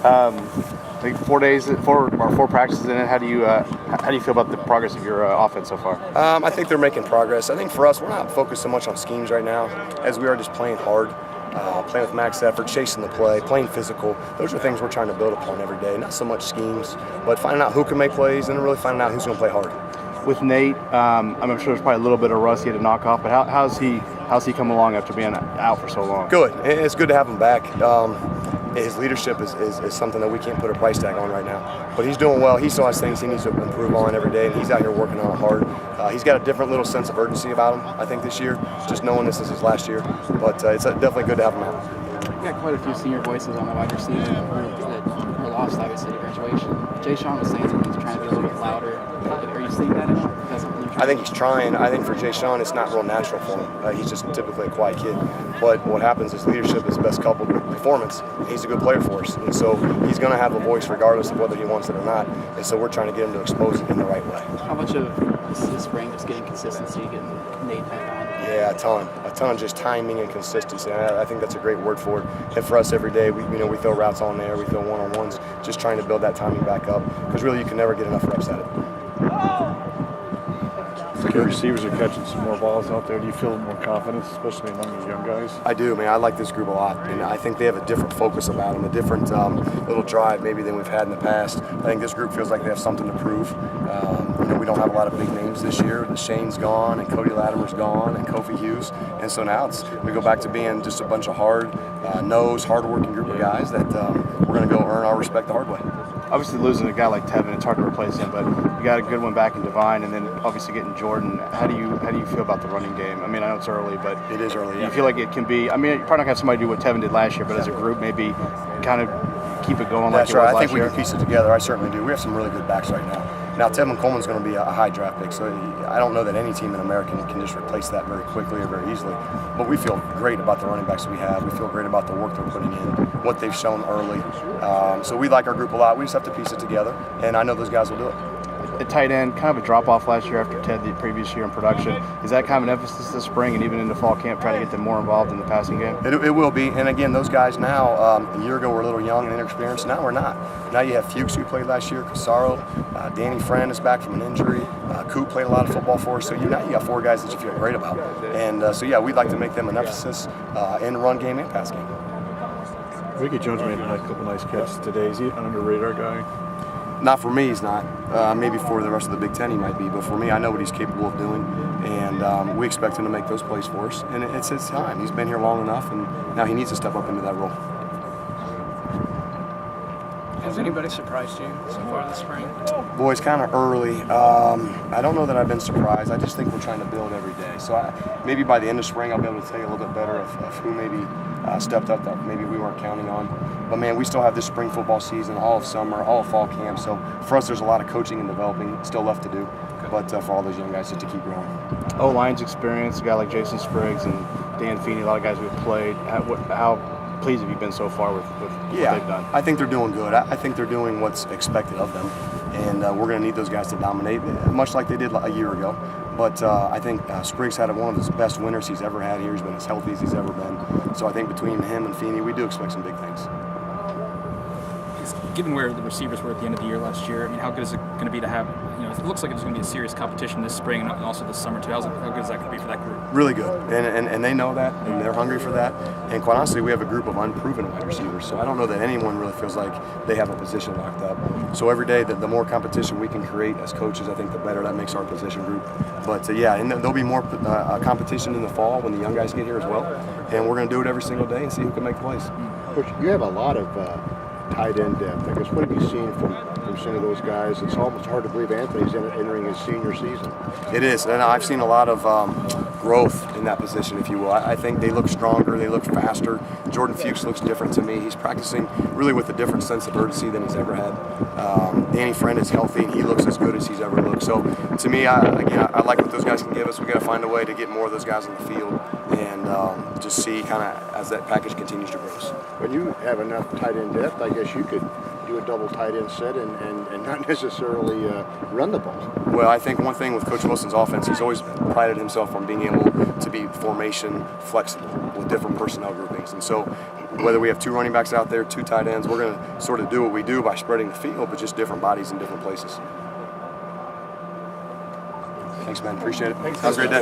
Like 4 days, four practices in it. How do you feel about the progress of your offense so far? I think they're making progress. I think for us, we're not focused so much on schemes right now as we are just playing hard, playing with max effort, chasing the play, playing physical. Those are things we're trying to build upon every day. Not so much schemes, but finding out who can make plays and really finding out who's going to play hard. With Nate, I'm sure there's probably a little bit of rust he had to knock off, but how's he come along after being out for so long? Good. It's good to have him back. His leadership is something that we can't put a price tag on right now. But he's doing well. He still has things he needs to improve on every day, and he's out here working on it hard. He's got a different little sense of urgency about him, I think, this year, just knowing this is his last year. But it's definitely good to have him out. You got quite a few senior voices on the wide receiver group that were lost, obviously, to graduation. Jay Sean was saying that he's trying to be a little bit louder. Are you seeing that at all? Is that something you're I think he's trying. I think for Jay Sean, it's not real natural for him. He's just typically a quiet kid. But what happens is leadership is best coupled with performance. He's a good player for us. And so he's going to have a voice regardless of whether he wants it or not. And so we're trying to get him to expose it in the right way. How much of this spring just getting consistency, getting Nate back on? Yeah, a ton of just timing and consistency. And I think that's a great word for it. And for us every day, we throw routes on there, we throw one-on-ones, just trying to build that timing back up. Because really, you can never get enough reps at it. Your receivers are catching some more balls out there. Do you feel more confidence, especially among the young guys? I do, man. I like this group a lot, and I think they have a different focus about them, a different little drive maybe than we've had in the past. I think this group feels like they have something to prove. We don't have a lot of big names this year. The Shane's gone, and Cody Latimer's gone, and Kofi Hughes, and so now we go back to being just a bunch of hard-working group of guys that we're going to go earn our respect the hard way. Obviously, losing a guy like Tevin, it's hard to replace him, but you got a good one back in Divine, and then obviously getting Jordan. How do you feel about the running game? I know it's early, but it is early. You feel like it can be. You're probably not gonna have somebody do what Tevin did last year, but as a group, maybe kind of keep it going. That's like it right. was I think last we year. can piece it together. I certainly do. We have some really good backs right now. Now, Tevin Coleman's going to be a high draft pick, so I don't know that any team in America can just replace that very quickly or very easily. But we feel great about the running backs we have. We feel great about the work they're putting in, what they've shown early. So we like our group a lot. We just have to piece it together, and I know those guys will do it. At tight end, kind of a drop-off last year after Ted the previous year in production. Is that kind of an emphasis this spring and even into fall camp, trying to get them more involved in the passing game? It will be. And again, those guys now, a year ago were a little young and inexperienced. Now we're not. Now you have Fuchs, who played last year, Casaro, Danny Friend is back from an injury. Coop played a lot of football for us. So now you got four guys that you feel great about. And we'd like to make them an emphasis in run game and pass game. Ricky Jones made a couple nice catches today. Is he an under-radar guy? Not for me, he's not. Maybe for the rest of the Big Ten he might be, but for me, I know what he's capable of doing, and we expect him to make those plays for us. And it's his time. He's been here long enough, and now he needs to step up into that role. Has anybody surprised you so far this spring? Boy, it's kind of early. I don't know that I've been surprised. I just think we're trying to build every day. So maybe by the end of spring, I'll be able to tell you a little bit better of who maybe stepped up that maybe we weren't counting on. But, man, we still have this spring football season, all of summer, all of fall camp. So for us, there's a lot of coaching and developing still left to do. But for all those young guys, just to keep growing. O-line's experience, a guy like Jason Spriggs and Dan Feeney, a lot of guys we've played. How pleased have you been so far with what they've done? I think they're doing good. I think they're doing what's expected of them. And we're going to need those guys to dominate, much like they did a year ago. But I think Spriggs had one of his best winters he's ever had here. He's been as healthy as he's ever been. So I think between him and Feeney, we do expect some big things. Given where the receivers were at the end of the year last year, how good is it going to be to have, it looks like there's going to be a serious competition this spring and also this summer too. How good is that going to be for that group? Really good, and they know that, and they're hungry for that. And quite honestly, we have a group of unproven wide receivers, so I don't know that anyone really feels like they have a position locked up. So every day, the more competition we can create as coaches, I think the better that makes our position group. But and there'll be more competition in the fall when the young guys get here as well, and we're going to do it every single day and see who can make plays. Coach, you have a lot of tight end depth. I guess what have you seen from some of those guys? It's almost hard to believe Anthony's entering his senior season. It is, and I've seen a lot of growth in that position, if you will. I think they look stronger, they look faster. Jordan Fuchs looks different to me. He's practicing really with a different sense of urgency than he's ever had. Danny Friend is healthy, and he looks as good as he's ever looked. So to me, I like what those guys can give us. We've got to find a way to get more of those guys on the field and just see kind of as that package continues to grow. When you have enough tight end depth, I guess you could do a double tight end set and not necessarily run the ball. Well, I think one thing with Coach Wilson's offense, he's always prided himself on being able to be formation flexible with different personnel groupings. And so whether we have 2 running backs out there, 2 tight ends, we're going to sort of do what we do by spreading the field, but just different bodies in different places. Thanks, man. Appreciate it. Have a great day.